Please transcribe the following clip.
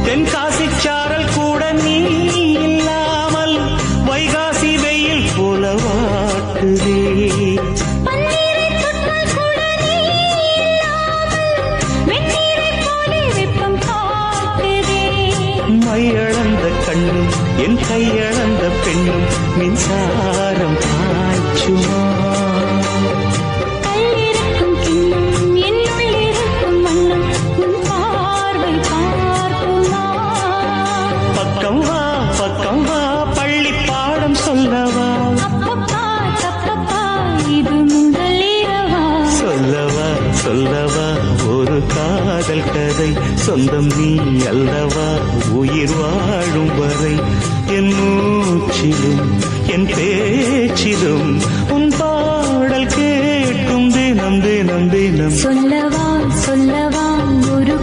தென்காசி சாரல் கூட நீ இல்லாமல் வைகாசி வெயில் போல வாட்டுதே. மையளந்த கண்ணும் என் கையளந்த பெண்ணும் மின்சாரம் பாய்ச்சுமா. பக்கம் வா பக்கம் வா பள்ளி பாடம் சொல்லவா. சொல்லவா சொல்லவா ஒரு காதல் கதை சொந்தம் நீ அல்லவா உயிர் வாழும் வரை. என் மூச்சிலும் என் பேச்சிலும் உன் பாடல் கேட்கும் தினம் தினம் தினம். சொல்லவா சொல்லவா ஒரு